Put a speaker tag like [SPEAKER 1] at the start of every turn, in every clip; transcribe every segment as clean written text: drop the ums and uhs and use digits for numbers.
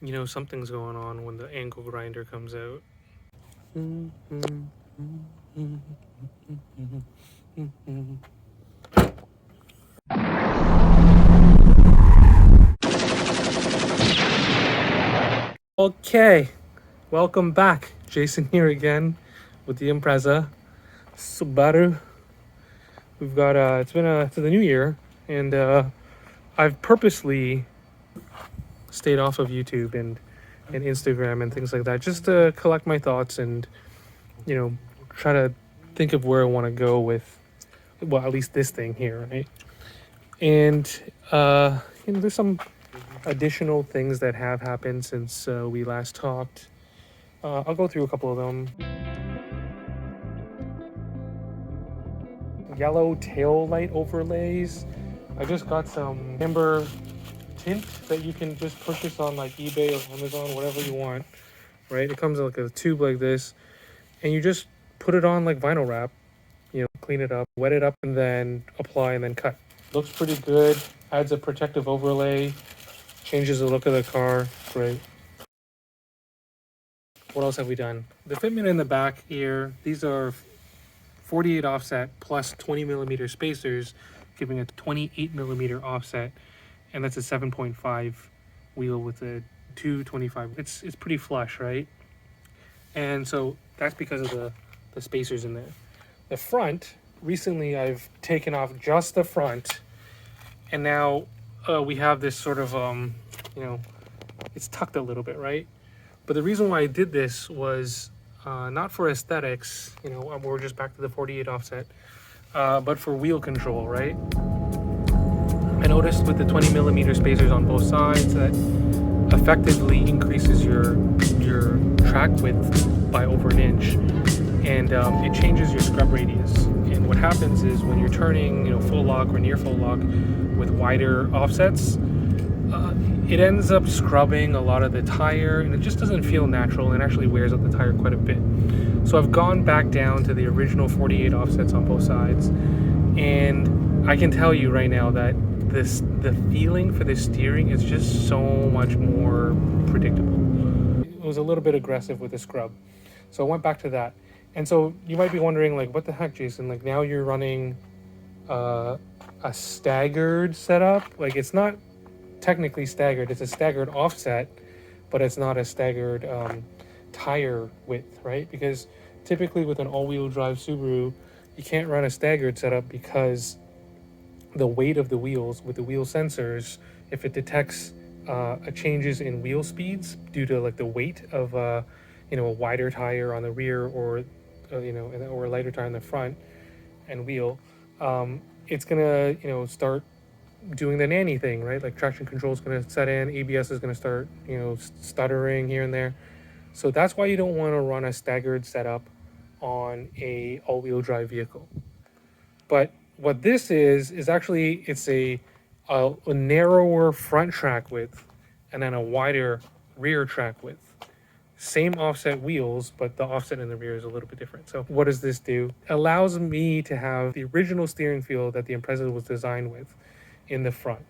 [SPEAKER 1] You know something's going on when the angle grinder comes out. Okay, welcome back. Jason here again with the Impreza Subaru. We've got it's the new year, and I've purposely stayed off of YouTube and Instagram and things like that just to collect my thoughts and try to think of where I want to go with, well, at least this thing here, right? And there's some additional things that have happened since we last talked. I'll go through a couple of them. Yellow tail light overlays. I just got some amber tint that you can just purchase on like eBay or Amazon, whatever you want, right? It comes in like a tube like this, and you just put it on like vinyl wrap, clean it up, wet it up, and then apply and then cut. Looks pretty good, adds a protective overlay, changes the look of the car. Great. What else have we done? The fitment in the back here, these are 48 offset plus 20 millimeter spacers, giving a 28 millimeter offset, and that's a 7.5 wheel with a 225. It's pretty flush, right? And so that's because of the spacers in there. The front, recently I've taken off just the front, and now we have this sort of it's tucked a little bit, right? But the reason why I did this was not for aesthetics, we're just back to the 48 offset, but for wheel control, right? I noticed with the 20 millimeter spacers on both sides that effectively increases your track width by over an inch, and it changes your scrub radius. And what happens is when you're turning, full lock or near full lock with wider offsets, it ends up scrubbing a lot of the tire, and it just doesn't feel natural and actually wears out the tire quite a bit. So I've gone back down to the original 48 offsets on both sides, and I can tell you right now that the feeling for the steering is just so much more predictable. It was a little bit aggressive with the scrub, so I went back to that. And so you might be wondering, like, what the heck, Jason? Like, now you're running a staggered setup. Like, it's not technically staggered, it's a staggered offset, but it's not a staggered tire width, right? Because typically with an all-wheel drive Subaru, you can't run a staggered setup because the weight of the wheels with the wheel sensors, if it detects changes in wheel speeds due to like the weight of a wider tire on the rear, or or a lighter tire on the front and wheel, it's gonna start doing the nanny thing, right? Like traction control is going to set in, ABS is going to start stuttering here and there. So that's why you don't want to run a staggered setup on a all-wheel drive vehicle. But what this is actually, it's a narrower front track width and then a wider rear track width. Same offset wheels, but the offset in the rear is a little bit different. So what does this do? It allows me to have the original steering feel that the Impreza was designed with in the front,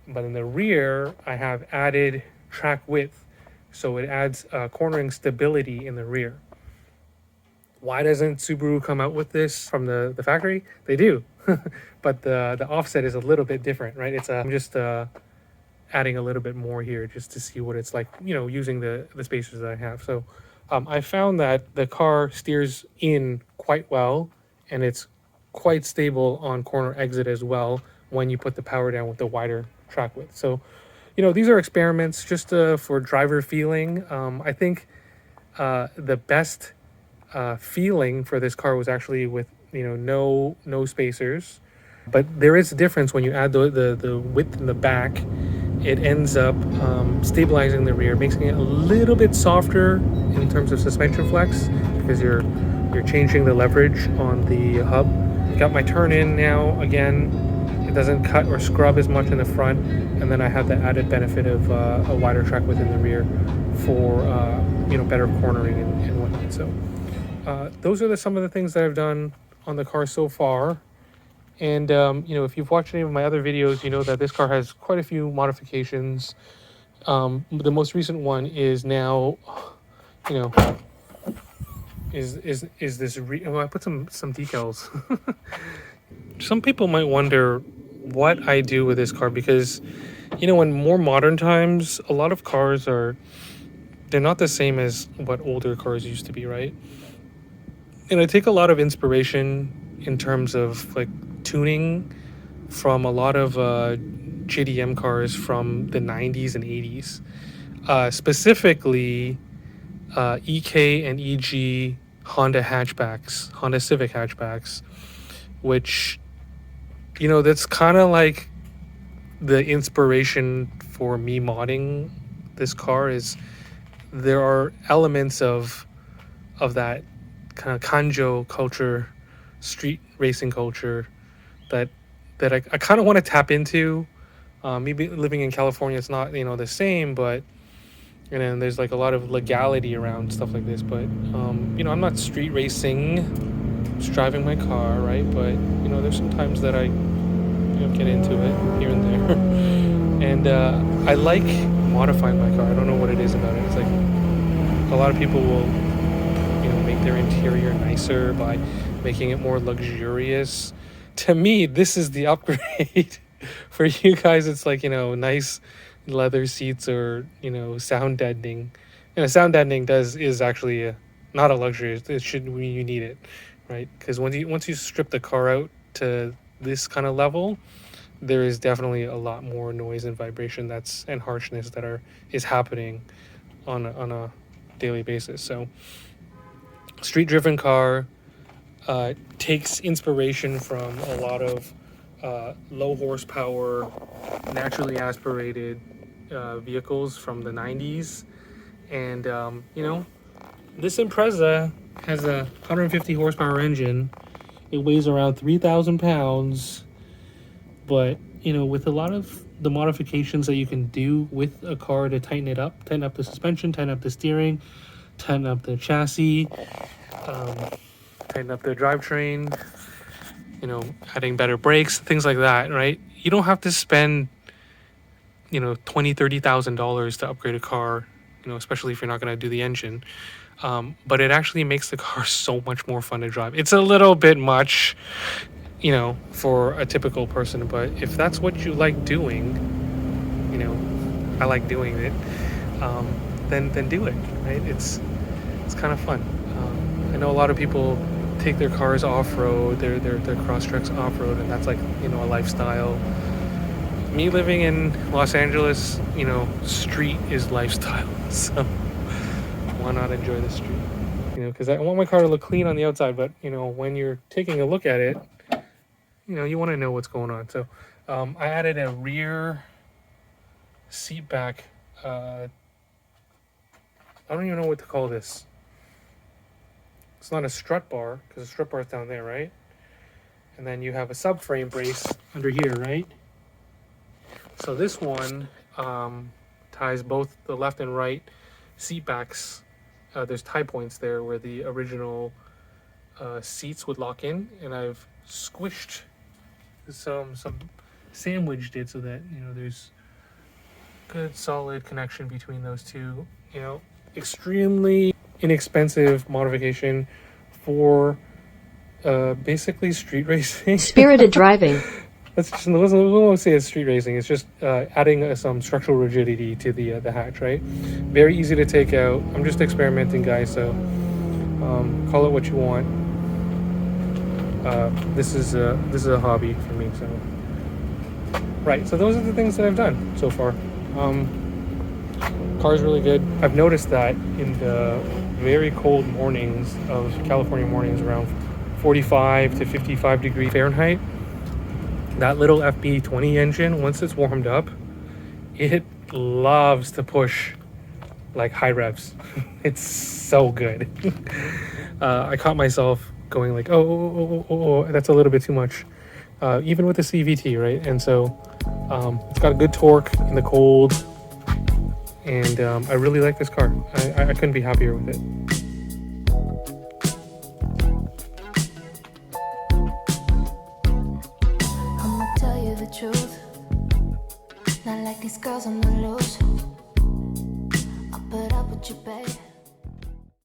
[SPEAKER 1] but in the rear I have added track width, so it adds cornering stability in the rear. Why doesn't Subaru come out with this from the factory? They do, but the offset is a little bit different, right? I'm just adding a little bit more here just to see what it's like, using the spacers that I have. So I found that the car steers in quite well, and it's quite stable on corner exit as well when you put the power down with the wider track width. So these are experiments just for driver feeling. I think the best feeling for this car was actually with no spacers, but there is a difference when you add the width in the back. It ends up stabilizing the rear, making it a little bit softer in terms of suspension flex, because you're changing the leverage on the hub. Got my turn in now again. It doesn't cut or scrub as much in the front, and then I have the added benefit of a wider track width in the rear for better cornering and whatnot. So those are some of the things that I've done on the car so far. And if you've watched any of my other videos, you know that this car has quite a few modifications. The most recent one is now, you know, is this? Oh, I put some decals. Some people might wonder what I do with this car because, in more modern times, a lot of cars they're not the same as what older cars used to be, right? And I take a lot of inspiration in terms of like tuning from a lot of JDM cars from the 90s and 80s, specifically EK and EG Honda hatchbacks, Honda Civic hatchbacks, which, that's kind of like the inspiration for me modding this car. Is there are elements of that kind of kanjo culture, street racing culture that I kind of want to tap into. Maybe living in California, it's not the same, but and then there's like a lot of legality around stuff like this. But I'm not street racing, just driving my car, right? But there's some times that I get into it here and there, and I like modifying my car. I don't know what it is about it. It's like a lot of people will make their interior nicer by making it more luxurious. To me, this is the upgrade. For you guys, it's like nice leather seats or sound deadening. And sound deadening is actually not a luxury. It should you need it, right? Because once you strip the car out to this kind of level, there is definitely a lot more noise and vibration and harshness that is happening on a daily basis. So street driven car takes inspiration from a lot of low horsepower, naturally aspirated vehicles from the 90s. And this Impreza has a 150 horsepower engine. It weighs around 3,000 pounds, but with a lot of the modifications that you can do with a car to tighten it up, tighten up the suspension, tighten up the steering, tighten up the chassis, tighten up the drivetrain, adding better brakes, things like that, right? You don't have to spend $20,000-$30,000 to upgrade a car, especially if you're not going to do the engine. But it actually makes the car so much more fun to drive. It's a little bit much, for a typical person, but if that's what you like doing, I like doing it, then do it, right? It's kind of fun. I know a lot of people take their cars off-road, their cross-treks off-road, and that's like, a lifestyle. Me living in Los Angeles, street is lifestyle, so why not enjoy the street? Because I want my car to look clean on the outside, but when you're taking a look at it, you want to know what's going on. So I added a rear seat back. I don't even know what to call this. It's not a strut bar, because the strut bar is down there, right? And then you have a subframe brace under here, right? So this one ties both the left and right seat backs. There's tie points there where the original seats would lock in, and I've squished some sandwiched it so that there's good solid connection between those two. Extremely inexpensive modification for basically street racing.
[SPEAKER 2] Spirited driving.
[SPEAKER 1] We won't say it's street racing. It's just adding some structural rigidity to the hatch, right? Very easy to take out. I'm just experimenting, guys, so call it what you want. This is a hobby for me, so right. So those are the things that I've done so far. Car's really good. I've noticed that in the very cold mornings of California mornings, around 45 to 55 degrees Fahrenheit, that little FB20 engine, once it's warmed up, it loves to push like high revs. It's so good. I caught myself going like, oh, that's a little bit too much, even with the CVT, right? And so it's got a good torque in the cold, and I really like this car. I couldn't be happier with it.
[SPEAKER 3] I'ma tell you the truth, not like these girls on the loose.
[SPEAKER 2] want you, babe.